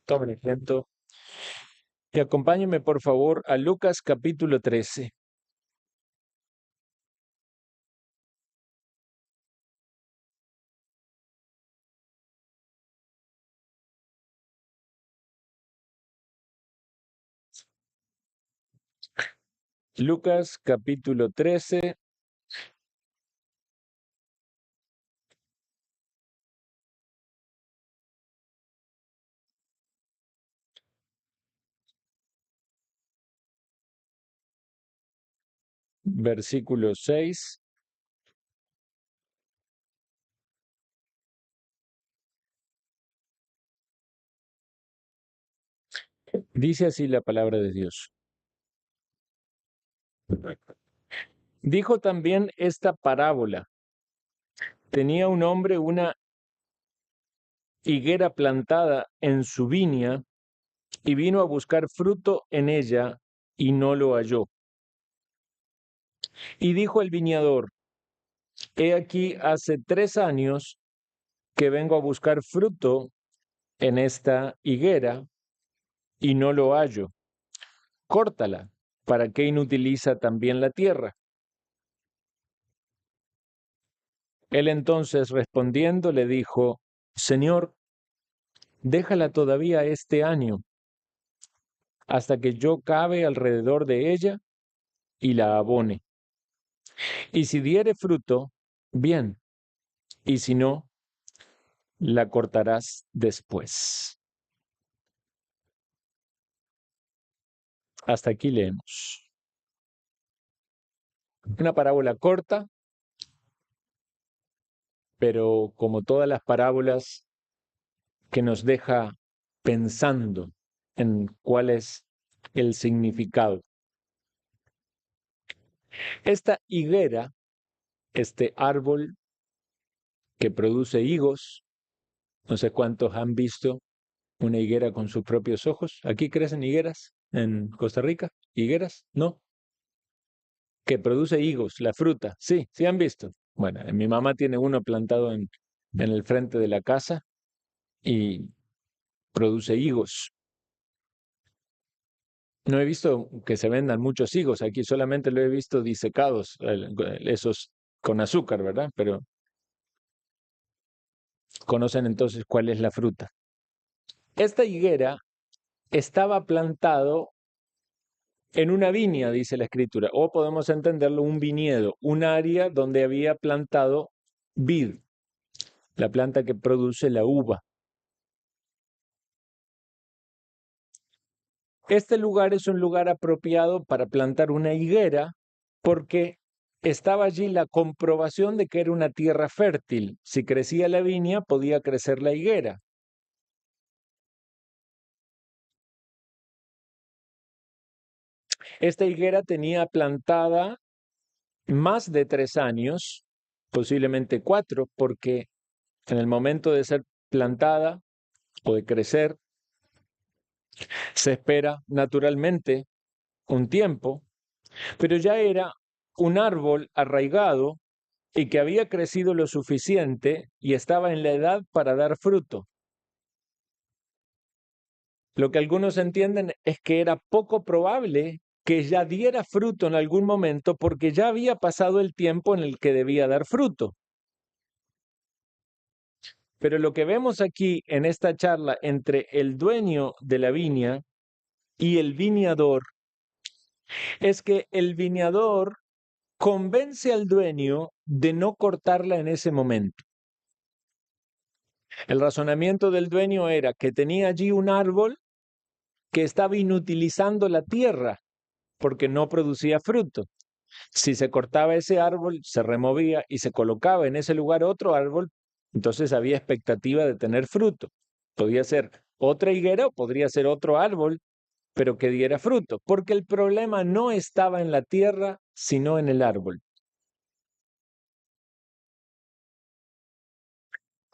Tomen asiento y acompáñenme por favor a Lucas capítulo 13. Lucas capítulo 13, versículo 6. Dice así la palabra de Dios. Dijo también esta parábola. Tenía un hombre una higuera plantada en su viña y vino a buscar fruto en ella y no lo halló. Y dijo el viñador: He aquí hace 3 años que vengo a buscar fruto en esta higuera y no lo hallo. Córtala. ¿Para qué inutiliza también la tierra? Él entonces respondiendo le dijo: Señor, déjala todavía este año, hasta que yo cabe alrededor de ella y la abone. Y si diere fruto, bien, y si no, la cortarás después. Hasta aquí leemos. Una parábola corta, pero como todas las parábolas, que nos deja pensando en cuál es el significado. Esta higuera, este árbol que produce higos, no sé cuántos han visto una higuera con sus propios ojos. ¿Aquí crecen higueras en Costa Rica? ¿Higueras? No. Que produce higos, la fruta. Sí, sí han visto. Bueno, mi mamá tiene uno plantado en el frente de la casa y produce higos. No he visto que se vendan muchos higos aquí, solamente lo he visto disecados, esos con azúcar, ¿verdad? Pero conocen entonces cuál es la fruta. Esta higuera estaba plantado en una viña, dice la escritura, o podemos entenderlo un viñedo, un área donde había plantado vid, la planta que produce la uva. Este lugar es un lugar apropiado para plantar una higuera porque estaba allí la comprobación de que era una tierra fértil. Si crecía la viña, podía crecer la higuera. Esta higuera tenía plantada más de 3 años, posiblemente 4, porque en el momento de ser plantada o de crecer, se espera naturalmente un tiempo, pero ya era un árbol arraigado y que había crecido lo suficiente y estaba en la edad para dar fruto. Lo que algunos entienden es que era poco probable que ya diera fruto en algún momento porque ya había pasado el tiempo en el que debía dar fruto. Pero lo que vemos aquí en esta charla entre el dueño de la viña y el viñador es que el viñador convence al dueño de no cortarla en ese momento. El razonamiento del dueño era que tenía allí un árbol que estaba inutilizando la tierra porque no producía fruto. Si se cortaba ese árbol, se removía y se colocaba en ese lugar otro árbol, entonces había expectativa de tener fruto. Podía ser otra higuera o podría ser otro árbol, pero que diera fruto, porque el problema no estaba en la tierra, sino en el árbol.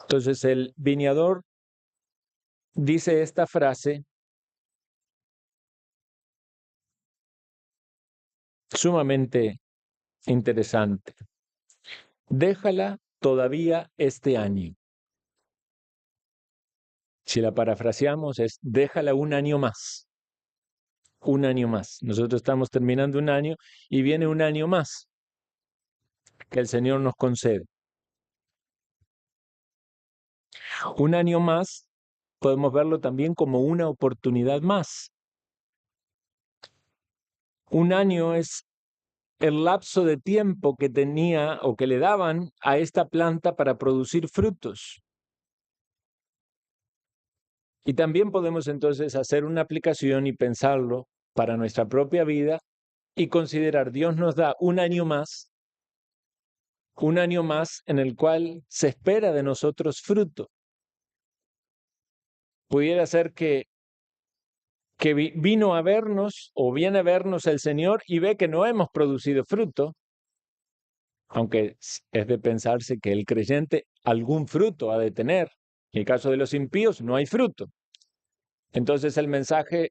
Entonces el viñador dice esta frase sumamente interesante. Déjala todavía este año. Si la parafraseamos es, déjala un año más. Un año más. Nosotros estamos terminando un año y viene un año más que el Señor nos concede. Un año más podemos verlo también como una oportunidad más. Un año es el lapso de tiempo que tenía o que le daban a esta planta para producir frutos. Y también podemos entonces hacer una aplicación y pensarlo para nuestra propia vida y considerar, Dios nos da un año más en el cual se espera de nosotros fruto. Pudiera ser que vino a vernos o viene a vernos el Señor y ve que no hemos producido fruto, aunque es de pensarse que el creyente algún fruto ha de tener. En el caso de los impíos no hay fruto. Entonces el mensaje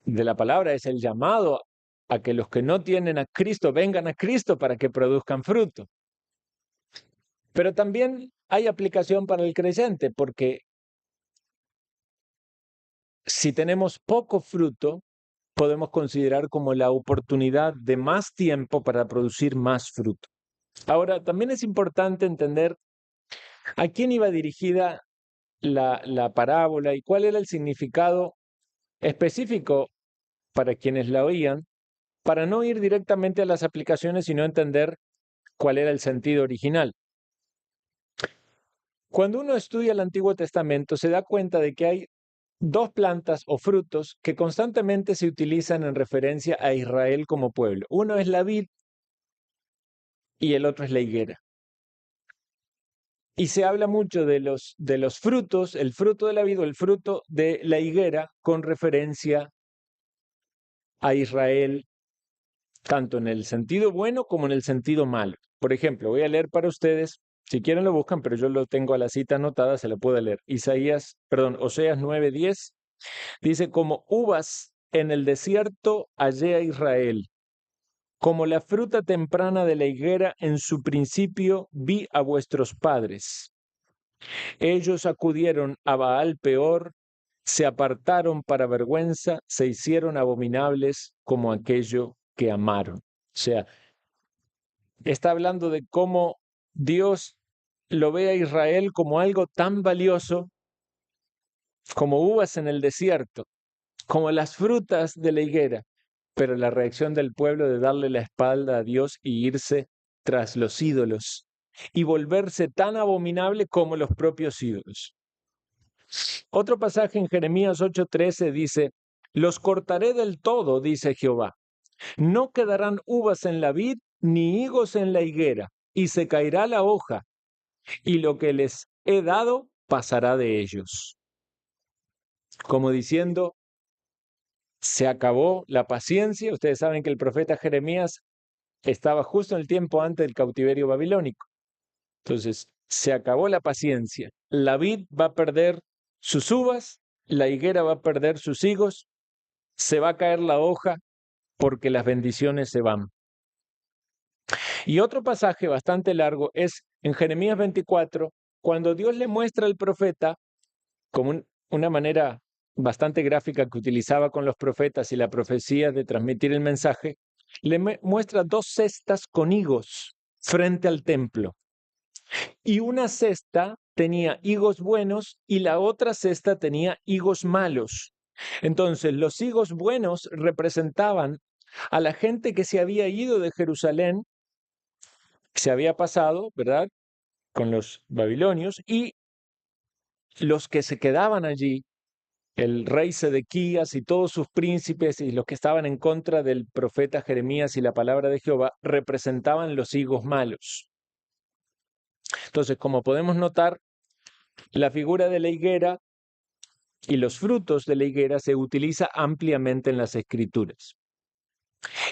de la palabra es el llamado a que los que no tienen a Cristo vengan a Cristo para que produzcan fruto. Pero también hay aplicación para el creyente, porque si tenemos poco fruto, podemos considerar como la oportunidad de más tiempo para producir más fruto. Ahora, también es importante entender a quién iba dirigida la parábola y cuál era el significado específico para quienes la oían, para no ir directamente a las aplicaciones, sino entender cuál era el sentido original. Cuando uno estudia el Antiguo Testamento, se da cuenta de que hay dos plantas o frutos que constantemente se utilizan en referencia a Israel como pueblo. Uno es la vid y el otro es la higuera. Y se habla mucho de los frutos, el fruto de la vid o el fruto de la higuera, con referencia a Israel, tanto en el sentido bueno como en el sentido malo. Por ejemplo, voy a leer para ustedes, si quieren lo buscan, pero yo lo tengo a la cita anotada, se la puedo leer. Oseas 9:10 dice, como uvas en el desierto hallé a Israel, como la fruta temprana de la higuera en su principio vi a vuestros padres. Ellos acudieron a Baal Peor, se apartaron para vergüenza, se hicieron abominables como aquello que amaron. O sea, está hablando de cómo Dios lo ve a Israel como algo tan valioso como uvas en el desierto, como las frutas de la higuera, pero la reacción del pueblo de darle la espalda a Dios y irse tras los ídolos y volverse tan abominable como los propios ídolos. Otro pasaje en Jeremías 8:13 dice, los cortaré del todo, dice Jehová. No quedarán uvas en la vid ni higos en la higuera, y se caerá la hoja, y lo que les he dado pasará de ellos. Como diciendo, se acabó la paciencia. Ustedes saben que el profeta Jeremías estaba justo en el tiempo antes del cautiverio babilónico. Entonces, se acabó la paciencia. La vid va a perder sus uvas, la higuera va a perder sus higos, se va a caer la hoja porque las bendiciones se van. Y otro pasaje bastante largo es en Jeremías 24, cuando Dios le muestra al profeta, como una manera bastante gráfica que utilizaba con los profetas y la profecía de transmitir el mensaje, le muestra dos cestas con higos frente al templo. Y una cesta tenía higos buenos y la otra cesta tenía higos malos. Entonces, los higos buenos representaban a la gente que se había ido de Jerusalén, se había pasado, ¿verdad?, con los babilonios, y los que se quedaban allí, el rey Sedequías y todos sus príncipes y los que estaban en contra del profeta Jeremías y la palabra de Jehová, representaban los higos malos. Entonces, como podemos notar, la figura de la higuera y los frutos de la higuera se utiliza ampliamente en las Escrituras.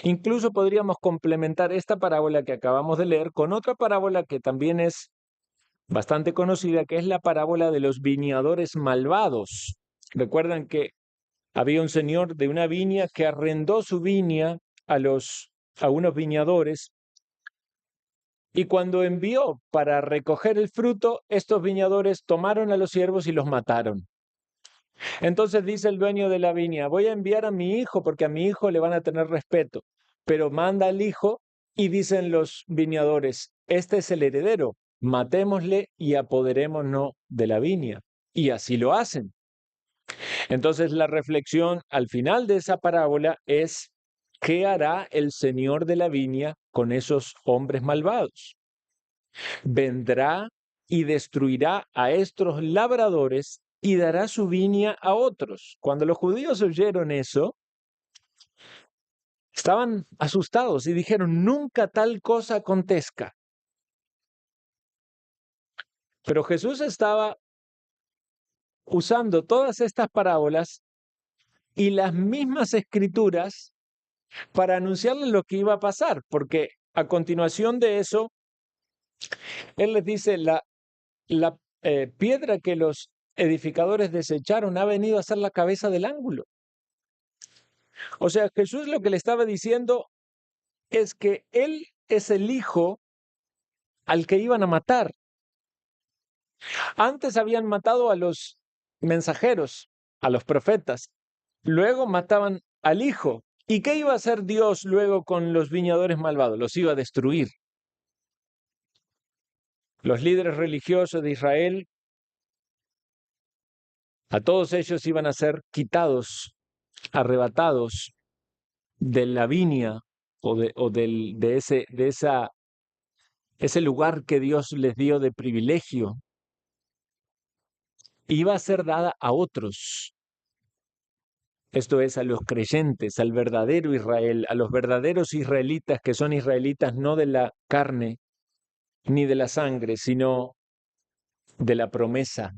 Incluso podríamos complementar esta parábola que acabamos de leer con otra parábola que también es bastante conocida, que es la parábola de los viñadores malvados. Recuerdan que había un señor de una viña que arrendó su viña a unos viñadores Y cuando envió para recoger el fruto, estos viñadores tomaron a los siervos y los mataron. Entonces dice el dueño de la viña, voy a enviar a mi hijo porque a mi hijo le van a tener respeto. Pero manda al hijo y dicen los viñadores, este es el heredero, matémosle y apoderémonos de la viña. Y así lo hacen. Entonces la reflexión al final de esa parábola es, ¿qué hará el señor de la viña con esos hombres malvados? Vendrá y destruirá a estos labradores y dará su viña a otros. Cuando los judíos oyeron eso, estaban asustados y dijeron, nunca tal cosa acontezca. Pero Jesús estaba usando todas estas parábolas y las mismas escrituras para anunciarles lo que iba a pasar, porque a continuación de eso, Él les dice, la piedra que los edificadores desecharon ha venido a ser la cabeza del ángulo. O sea, Jesús lo que le estaba diciendo es que Él es el hijo al que iban a matar. Antes habían matado a los mensajeros, a los profetas. Luego mataban al hijo. ¿Y qué iba a hacer Dios luego con los viñadores malvados? Los iba a destruir. Los líderes religiosos de Israel, a todos ellos iban a ser quitados, arrebatados de la viña de ese lugar que Dios les dio de privilegio. Iba a ser dada a otros. Esto es, a los creyentes, al verdadero Israel, a los verdaderos israelitas que son israelitas no de la carne ni de la sangre, sino de la promesa,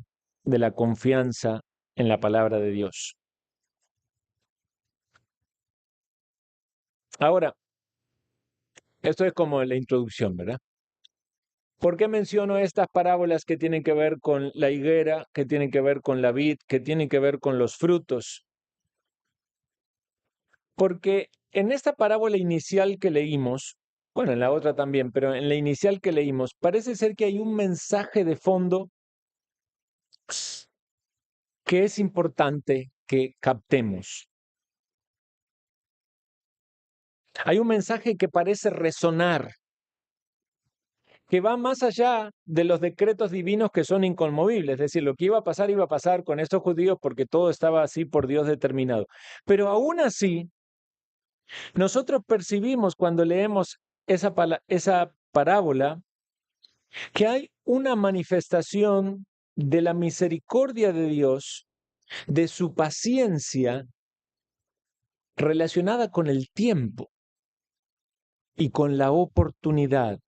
de la confianza en la palabra de Dios. Ahora, esto es como la introducción, ¿verdad? ¿Por qué menciono estas parábolas que tienen que ver con la higuera, que tienen que ver con la vid, que tienen que ver con los frutos? Porque en esta parábola inicial que leímos, bueno, en la otra también, pero en la inicial que leímos, parece ser que hay un mensaje de fondo que es importante que captemos. Hay un mensaje que parece resonar, que va más allá de los decretos divinos que son inconmovibles, es decir, lo que iba a pasar con estos judíos porque todo estaba así por Dios determinado. Pero aún así, nosotros percibimos cuando leemos esa parábola que hay una manifestación de la misericordia de Dios, de su paciencia relacionada con el tiempo y con la oportunidad.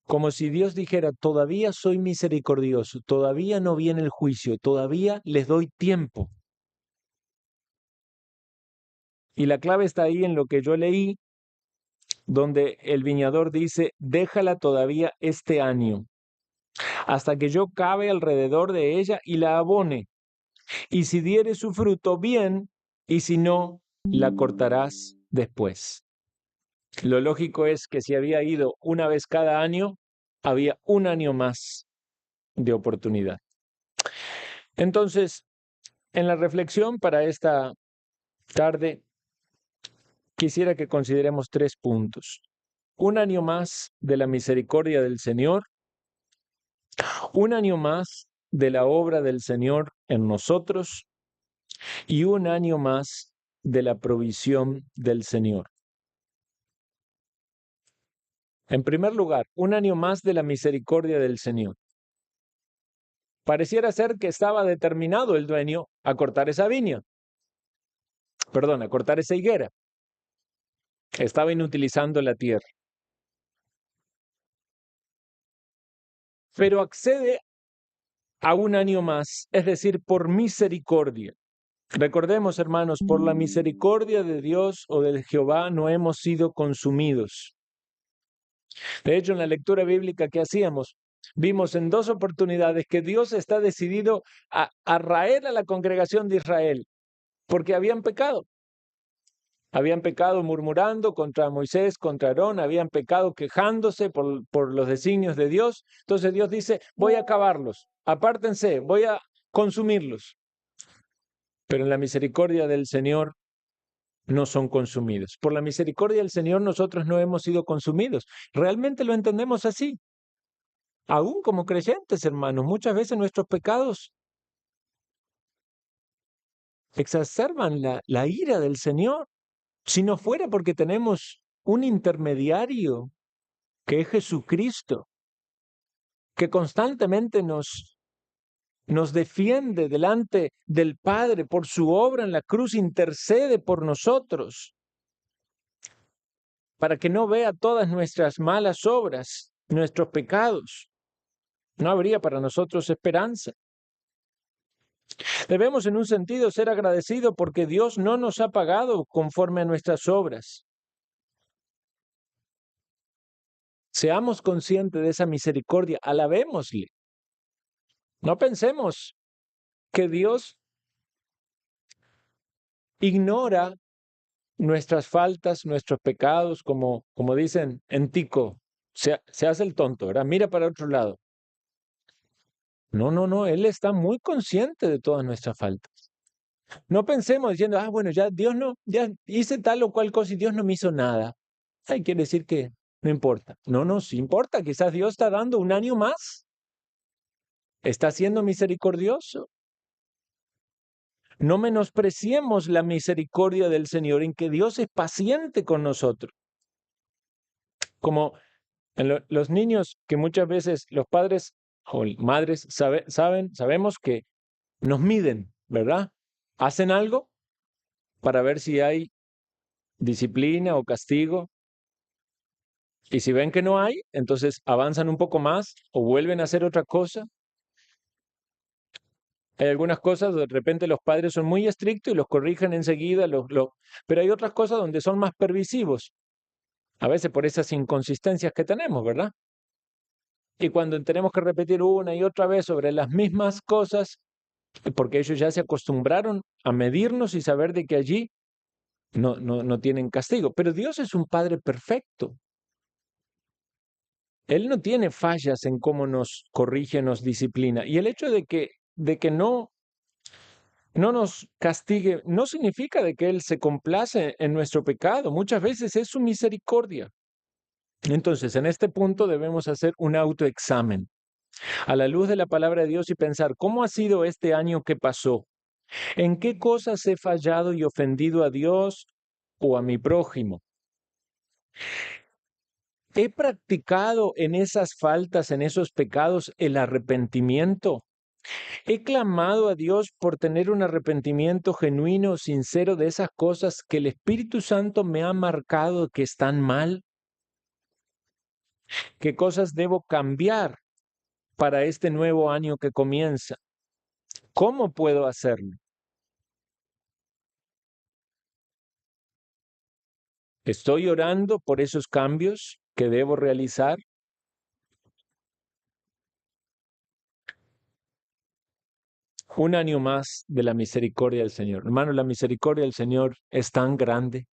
Como si Dios dijera, todavía soy misericordioso, todavía no viene el juicio, todavía les doy tiempo. Y la clave está ahí en lo que yo leí, donde el viñador dice, déjala todavía este año, hasta que yo cabe alrededor de ella y la abone. Y si diere su fruto, bien, y si no, la cortarás después. Lo lógico es que si había ido una vez cada año, había un año más de oportunidad. Entonces, en la reflexión para esta tarde, quisiera que consideremos 3 puntos. Un año más de la misericordia del Señor, un año más de la obra del Señor en nosotros y un año más de la provisión del Señor. En primer lugar, un año más de la misericordia del Señor. Pareciera ser que estaba determinado el dueño a cortar esa viña. Perdón, a cortar esa higuera. Estaba inutilizando la tierra. Pero accede a un año más, es decir, por misericordia. Recordemos, hermanos, por la misericordia de Dios o de Jehová no hemos sido consumidos. De hecho, en la lectura bíblica que hacíamos, vimos en 2 oportunidades que Dios está decidido a raer a la congregación de Israel porque habían pecado. Habían pecado murmurando contra Moisés, contra Aarón, habían pecado quejándose por los designios de Dios. Entonces Dios dice, voy a acabarlos, apártense, voy a consumirlos. Pero en la misericordia del Señor no son consumidos. Por la misericordia del Señor nosotros no hemos sido consumidos. Realmente lo entendemos así. Aún como creyentes, hermanos, muchas veces nuestros pecados exacerban la ira del Señor. Si no fuera porque tenemos un intermediario que es Jesucristo, que constantemente nos defiende delante del Padre por su obra en la cruz, intercede por nosotros, para que no vea todas nuestras malas obras, nuestros pecados. No habría para nosotros esperanza. Debemos en un sentido ser agradecidos porque Dios no nos ha pagado conforme a nuestras obras. Seamos conscientes de esa misericordia, alabémosle. No pensemos que Dios ignora nuestras faltas, nuestros pecados, como dicen en Tico, se hace el tonto, ¿verdad? Mira para otro lado. No, no, no, Él está muy consciente de todas nuestras faltas. No pensemos diciendo, bueno, ya Dios no, ya hice tal o cual cosa y Dios no me hizo nada. Ay, quiere decir que no importa. No, no, sí importa. Quizás Dios está dando un año más. Está siendo misericordioso. No menospreciemos la misericordia del Señor en que Dios es paciente con nosotros. Como en los niños que muchas veces los padres o madres sabemos que nos miden, ¿verdad? Hacen algo para ver si hay disciplina o castigo. Y si ven que no hay, entonces avanzan un poco más o vuelven a hacer otra cosa. Hay algunas cosas, de repente los padres son muy estrictos y los corrigen enseguida, pero hay otras cosas donde son más permisivos, a veces por esas inconsistencias que tenemos, ¿verdad? Y cuando tenemos que repetir una y otra vez sobre las mismas cosas, porque ellos ya se acostumbraron a medirnos y saber de que allí no tienen castigo. Pero Dios es un Padre perfecto. Él no tiene fallas en cómo nos corrige, nos disciplina. Y el hecho de que no nos castigue no significa de que Él se complace en nuestro pecado. Muchas veces es su misericordia. Entonces, en este punto debemos hacer un autoexamen a la luz de la palabra de Dios y pensar, ¿cómo ha sido este año que pasó? ¿En qué cosas he fallado y ofendido a Dios o a mi prójimo? ¿He practicado en esas faltas, en esos pecados, el arrepentimiento? ¿He clamado a Dios por tener un arrepentimiento genuino, sincero de esas cosas que el Espíritu Santo me ha marcado que están mal? ¿Qué cosas debo cambiar para este nuevo año que comienza? ¿Cómo puedo hacerlo? ¿Estoy orando por esos cambios que debo realizar? Un año más de la misericordia del Señor. Hermano, la misericordia del Señor es tan grande.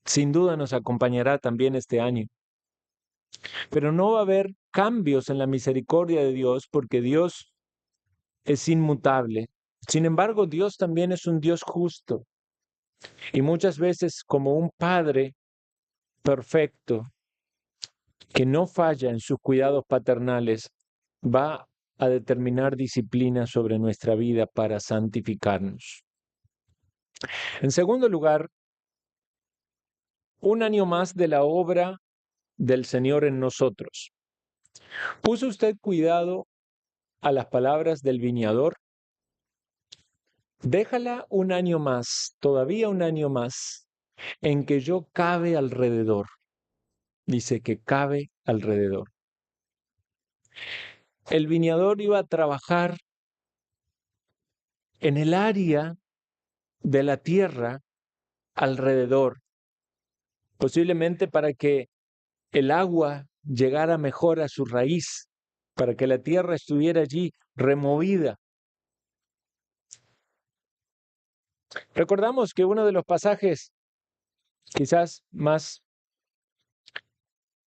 Sin duda nos acompañará también este año. Pero no va a haber cambios en la misericordia de Dios porque Dios es inmutable. Sin embargo, Dios también es un Dios justo. Y muchas veces como un Padre perfecto que no falla en sus cuidados paternales, va a determinar disciplina sobre nuestra vida para santificarnos. En segundo lugar, un año más de la obra del Señor en nosotros. ¿Puso usted cuidado a las palabras del viñador? Déjala un año más, todavía un año más, en que yo cabe alrededor. Dice que cabe alrededor. El viñador iba a trabajar en el área de la tierra alrededor, posiblemente para que el agua llegara mejor a su raíz, para que la tierra estuviera allí removida. Recordamos que uno de los pasajes quizás más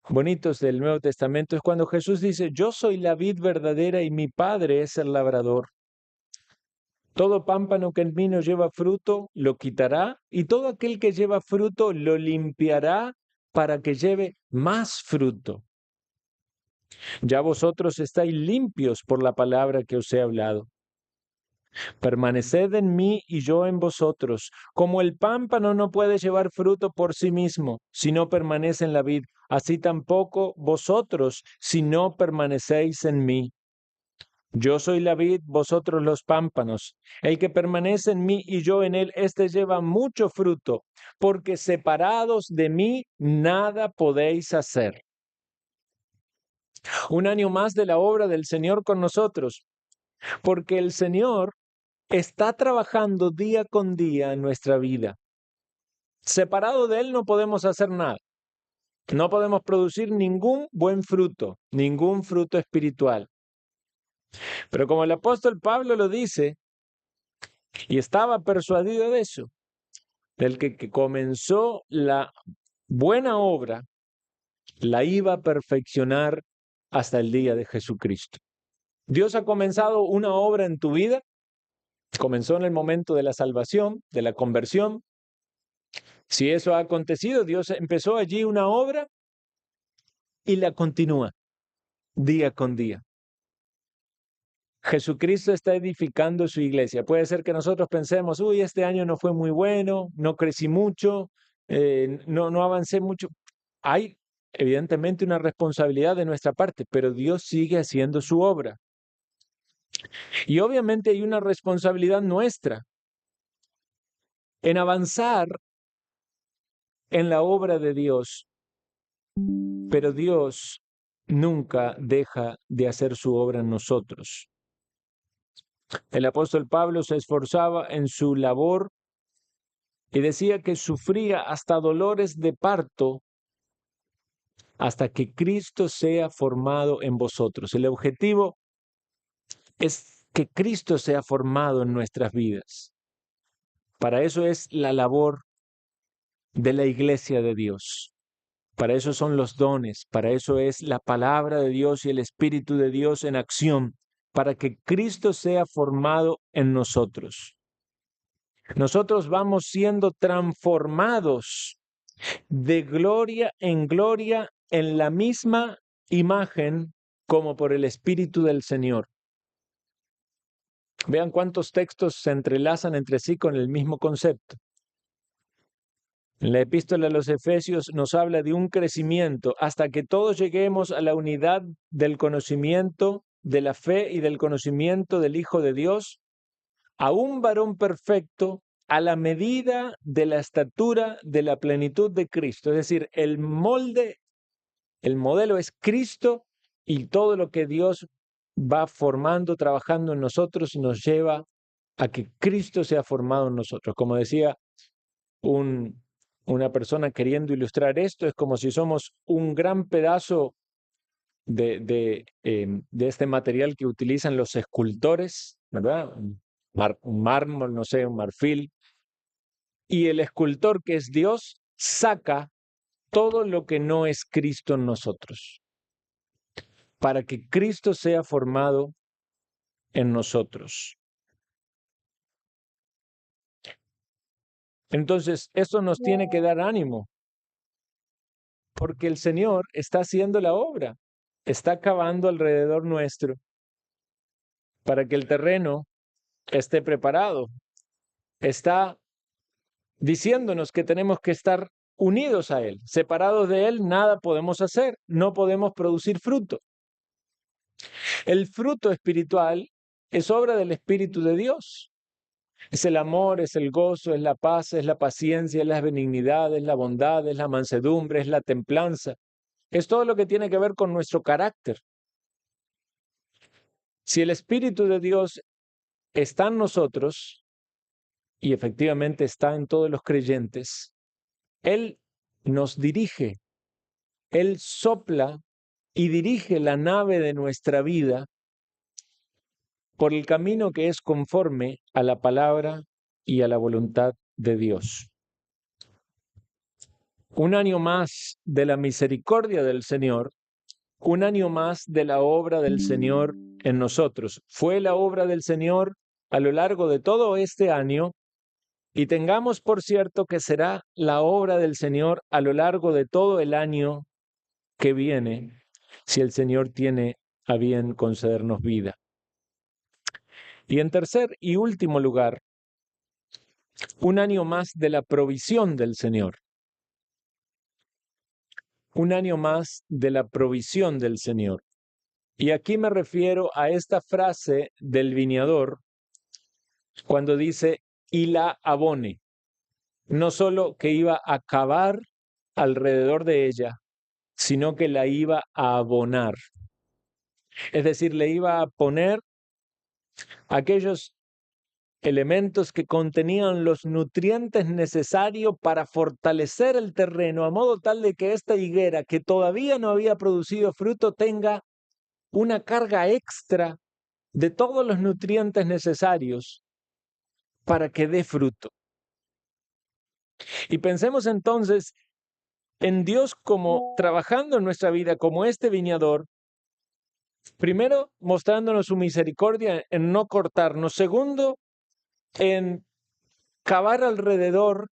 bonitos del Nuevo Testamento es cuando Jesús dice: yo soy la vid verdadera y mi Padre es el labrador. Todo pámpano que en mí no lleva fruto, lo quitará, y todo aquel que lleva fruto, lo limpiará para que lleve más fruto. Ya vosotros estáis limpios por la palabra que os he hablado. Permaneced en mí y yo en vosotros. Como el pámpano no puede llevar fruto por sí mismo si no permanece en la vid, así tampoco vosotros si no permanecéis en mí. Yo soy la vid, vosotros los pámpanos. El que permanece en mí y yo en él, éste lleva mucho fruto, porque separados de mí nada podéis hacer. Un año más de la obra del Señor con nosotros, porque el Señor está trabajando día con día en nuestra vida. Separado de Él no podemos hacer nada. No podemos producir ningún buen fruto, ningún fruto espiritual. Pero como el apóstol Pablo lo dice, y estaba persuadido de eso, del que comenzó la buena obra, la iba a perfeccionar hasta el día de Jesucristo. Dios ha comenzado una obra en tu vida, comenzó en el momento de la salvación, de la conversión. Si eso ha acontecido, Dios empezó allí una obra y la continúa día con día. Jesucristo está edificando su iglesia. Puede ser que nosotros pensemos: uy, este año no fue muy bueno, no crecí mucho, no avancé mucho. Hay evidentemente una responsabilidad de nuestra parte, pero Dios sigue haciendo su obra. Y obviamente hay una responsabilidad nuestra en avanzar en la obra de Dios, pero Dios nunca deja de hacer su obra en nosotros. El apóstol Pablo se esforzaba en su labor y decía que sufría hasta dolores de parto hasta que Cristo sea formado en vosotros. El objetivo es que Cristo sea formado en nuestras vidas. Para eso es la labor de la iglesia de Dios. Para eso son los dones, para eso es la palabra de Dios y el Espíritu de Dios en acción, para que Cristo sea formado en nosotros. Nosotros vamos siendo transformados de gloria en la misma imagen como por el Espíritu del Señor. Vean cuántos textos se entrelazan entre sí con el mismo concepto. En la epístola a los Efesios nos habla de un crecimiento hasta que todos lleguemos a la unidad del conocimiento, de la fe y del conocimiento del Hijo de Dios, a un varón perfecto, a la medida de la estatura de la plenitud de Cristo. Es decir, el modelo es Cristo, y todo lo que Dios va formando, trabajando en nosotros, nos lleva a que Cristo sea formado en nosotros. Como decía una persona queriendo ilustrar esto, es como si somos un gran pedazo de este material que utilizan los escultores, ¿verdad? Un mármol, no sé, un marfil. Y el escultor, que es Dios, saca todo lo que no es Cristo en nosotros, para que Cristo sea formado en nosotros. Entonces, esto nos tiene que dar ánimo, porque el Señor está haciendo la obra, está cavando alrededor nuestro para que el terreno esté preparado. Está diciéndonos que tenemos que estar unidos a Él. Separados de Él, nada podemos hacer, no podemos producir fruto. El fruto espiritual es obra del Espíritu de Dios. Es el amor, es el gozo, es la paz, es la paciencia, es la benignidad, es la bondad, es la mansedumbre, es la templanza. Es todo lo que tiene que ver con nuestro carácter. Si el Espíritu de Dios está en nosotros, y efectivamente está en todos los creyentes, Él nos dirige, Él sopla y dirige la nave de nuestra vida por el camino que es conforme a la palabra y a la voluntad de Dios. un año más de la misericordia del Señor, un año más de la obra del Señor en nosotros. Fue la obra del Señor a lo largo de todo este año y tengamos por cierto que será la obra del Señor a lo largo de todo el año que viene, si el Señor tiene a bien concedernos vida. Y en tercer y último lugar, un año más de la provisión del Señor. Un año más de la provisión del Señor. Y aquí me refiero a esta frase del viñador cuando dice, y la abone. No solo que iba a cavar alrededor de ella, sino que la iba a abonar. Es decir, le iba a poner aquellos elementos que contenían los nutrientes necesarios para fortalecer el terreno, a modo tal de que esta higuera, que todavía no había producido fruto, tenga una carga extra de todos los nutrientes necesarios para que dé fruto. Y pensemos entonces en Dios como trabajando en nuestra vida como este viñador, primero mostrándonos su misericordia en no cortarnos, segundo en cavar alrededor,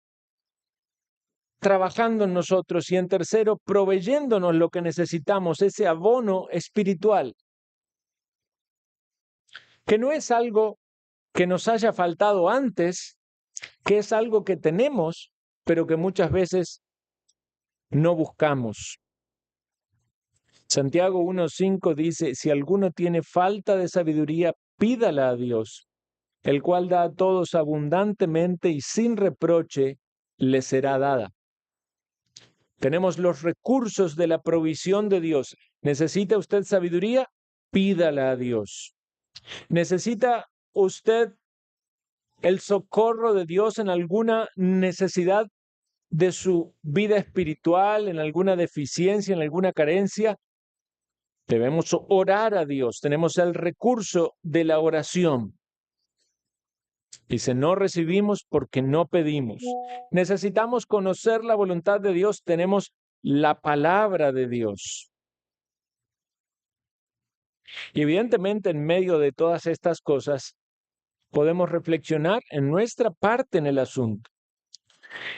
trabajando en nosotros, y en tercero proveyéndonos lo que necesitamos, ese abono espiritual, que no es algo que nos haya faltado antes, que es algo que tenemos, pero que muchas veces no buscamos. Santiago 1:5 dice, si alguno tiene falta de sabiduría, pídala a Dios, el cual da a todos abundantemente y sin reproche le será dada. Tenemos los recursos de la provisión de Dios. ¿Necesita usted sabiduría? Pídala a Dios. ¿Necesita usted el socorro de Dios en alguna necesidad de su vida espiritual, en alguna deficiencia, en alguna carencia? Debemos orar a Dios. Tenemos el recurso de la oración. Dice, no recibimos porque no pedimos. Necesitamos conocer la voluntad de Dios. Tenemos la palabra de Dios. Y evidentemente en medio de todas estas cosas podemos reflexionar en nuestra parte en el asunto.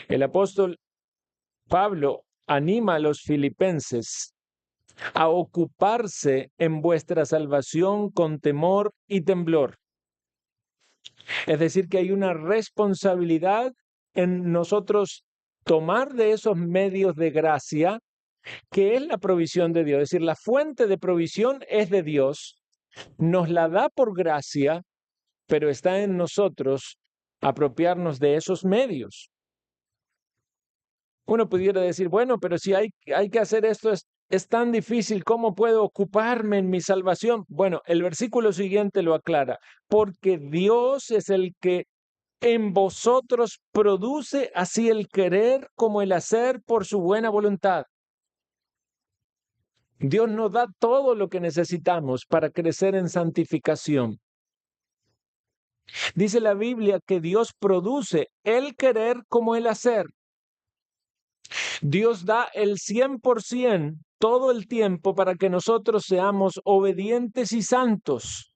El apóstol Pablo anima a los filipenses a ocuparse en vuestra salvación con temor y temblor. Es decir, que hay una responsabilidad en nosotros tomar de esos medios de gracia, que es la provisión de Dios. Es decir, la fuente de provisión es de Dios, nos la da por gracia, pero está en nosotros apropiarnos de esos medios. Uno pudiera decir, bueno, pero si hay que hacer esto, es tan difícil, ¿cómo puedo ocuparme en mi salvación? Bueno, el versículo siguiente lo aclara, porque Dios es el que en vosotros produce así el querer como el hacer por su buena voluntad. Dios nos da todo lo que necesitamos para crecer en santificación. Dice la Biblia que Dios produce el querer como el hacer. Dios da el 100% todo el tiempo para que nosotros seamos obedientes y santos.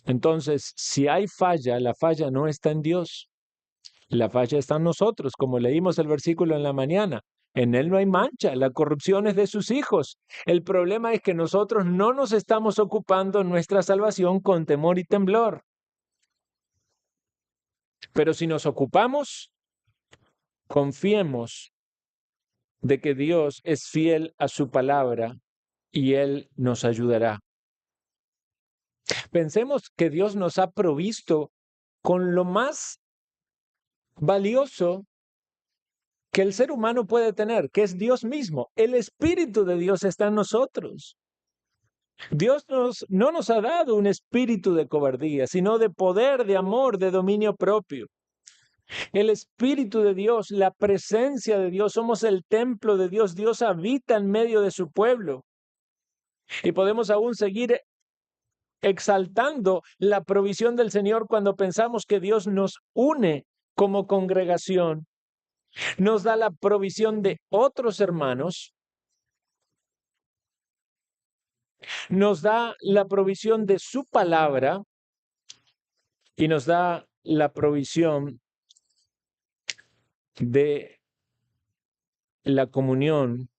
Entonces, si hay falla, la falla no está en Dios. La falla está en nosotros, como leímos el versículo en la mañana. En Él no hay mancha, la corrupción es de sus hijos. El problema es que nosotros no nos estamos ocupando en nuestra salvación con temor y temblor. Pero si nos ocupamos, confiemos de que Dios es fiel a su palabra y Él nos ayudará. Pensemos que Dios nos ha provisto con lo más valioso que el ser humano puede tener, que es Dios mismo. El Espíritu de Dios está en nosotros. Dios no nos ha dado un espíritu de cobardía, sino de poder, de amor, de dominio propio. El Espíritu de Dios, la presencia de Dios, somos el templo de Dios. Dios habita en medio de su pueblo. Y podemos aún seguir exaltando la provisión del Señor cuando pensamos que Dios nos une como congregación nos da la provisión de otros hermanos, nos da la provisión de su palabra y nos da la provisión de la comunión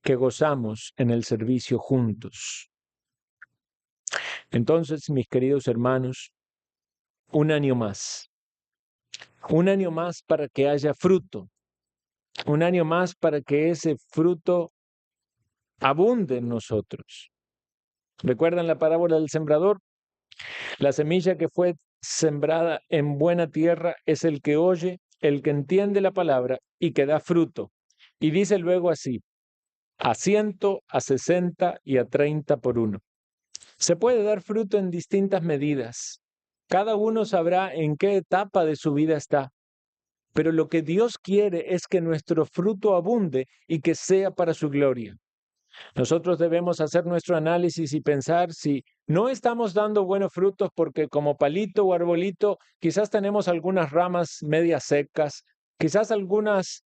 que gozamos en el servicio juntos. Entonces, mis queridos hermanos, un año más para que haya fruto, un año más para que ese fruto abunde en nosotros. ¿Recuerdan la parábola del sembrador? La semilla que fue sembrada en buena tierra es el que oye, el que entiende la palabra y que da fruto. Y dice luego así, a 100, a 60 y a 30 por uno. Se puede dar fruto en distintas medidas. Cada uno sabrá en qué etapa de su vida está. Pero lo que Dios quiere es que nuestro fruto abunde y que sea para su gloria. Nosotros debemos hacer nuestro análisis y pensar si no estamos dando buenos frutos porque como palito o arbolito quizás tenemos algunas ramas medias secas, quizás algunos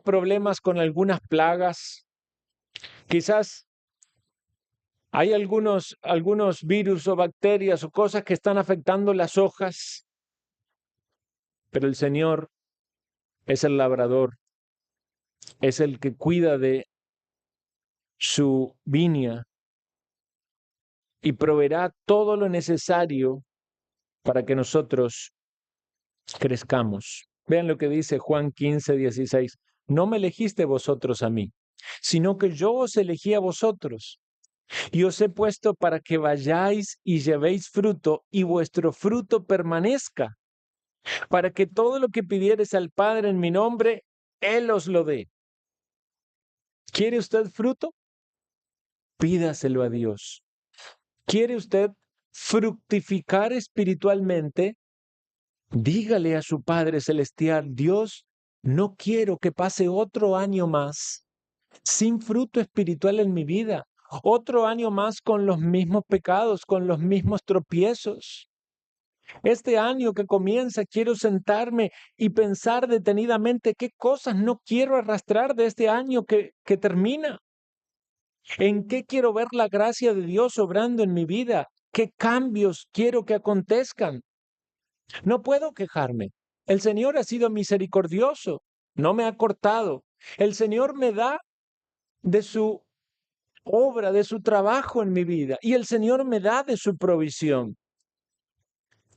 problemas con algunas plagas, quizás hay algunos virus o bacterias o cosas que están afectando las hojas, pero el Señor es el labrador, es el que cuida de su viña y proveerá todo lo necesario para que nosotros crezcamos. Vean lo que dice Juan 15:16. No me elegiste vosotros a mí, sino que yo os elegí a vosotros y os he puesto para que vayáis y llevéis fruto y vuestro fruto permanezca, para que todo lo que pidiereis al Padre en mi nombre, Él os lo dé. ¿Quiere usted fruto? Pídaselo a Dios. ¿Quiere usted fructificar espiritualmente? Dígale a su Padre Celestial, Dios, no quiero que pase otro año más sin fruto espiritual en mi vida, otro año más con los mismos pecados, con los mismos tropiezos. Este año que comienza, quiero sentarme y pensar detenidamente qué cosas no quiero arrastrar de este año que termina. ¿En qué quiero ver la gracia de Dios obrando en mi vida? ¿Qué cambios quiero que acontezcan? No puedo quejarme. El Señor ha sido misericordioso, no me ha cortado. El Señor me da de su obra, de su trabajo en mi vida, y el Señor me da de su provisión.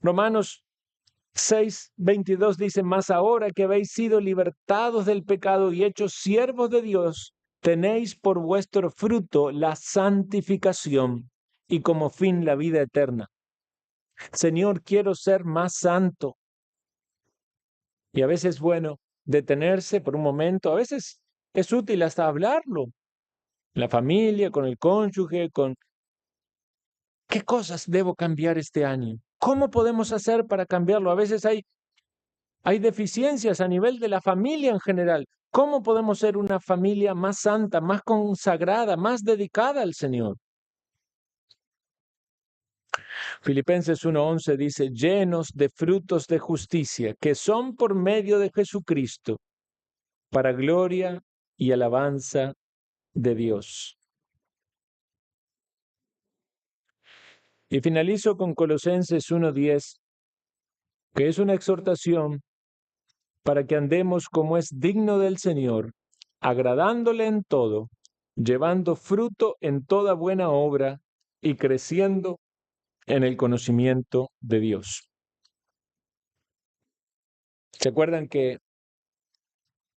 Romanos 6:22 dice, mas ahora que habéis sido libertados del pecado y hechos siervos de Dios, tenéis por vuestro fruto la santificación y como fin la vida eterna. Señor, quiero ser más santo. Y a veces, bueno, detenerse por un momento, a veces es útil hasta hablarlo. La familia, con el cónyuge, con qué cosas debo cambiar este año. ¿Cómo podemos hacer para cambiarlo? A veces hay deficiencias a nivel de la familia en general. ¿Cómo podemos ser una familia más santa, más consagrada, más dedicada al Señor? Filipenses 1:11 dice, llenos de frutos de justicia, que son por medio de Jesucristo, para gloria y alabanza de Dios. Y finalizo con Colosenses 1:10, que es una exhortación para que andemos como es digno del Señor, agradándole en todo, llevando fruto en toda buena obra y creciendo en el conocimiento de Dios. ¿Se acuerdan que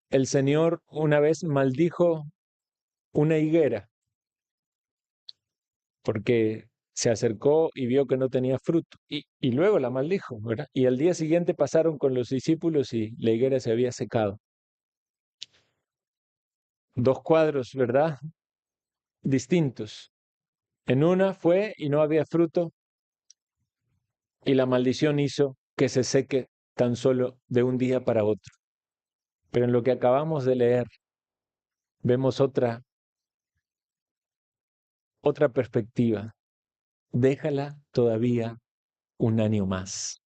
el Señor una vez maldijo una higuera porque se acercó y vio que no tenía fruto y luego la maldijo, ¿verdad? Y al día siguiente pasaron con los discípulos y la higuera se había secado. Dos cuadros, ¿verdad? Distintos. En una fue y no había fruto y la maldición hizo que se seque tan solo de un día para otro. Pero en lo que acabamos de leer vemos otra perspectiva. Déjala todavía un año más.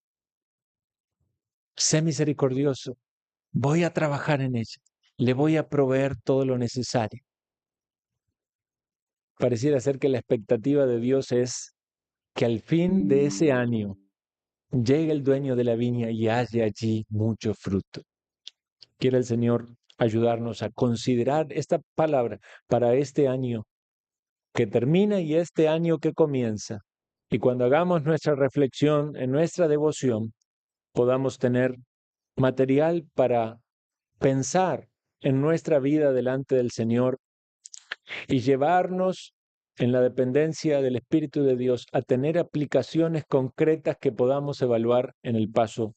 sé misericordioso, voy a trabajar en ella, le voy a proveer todo lo necesario. Pareciera ser que la expectativa de Dios es que al fin de ese año llegue el dueño de la viña y haya allí mucho fruto. Quiere el Señor ayudarnos a considerar esta palabra para este año que termina y este año que comienza. Y cuando hagamos nuestra reflexión en nuestra devoción, podamos tener material para pensar en nuestra vida delante del Señor y llevarnos en la dependencia del Espíritu de Dios a tener aplicaciones concretas que podamos evaluar en el paso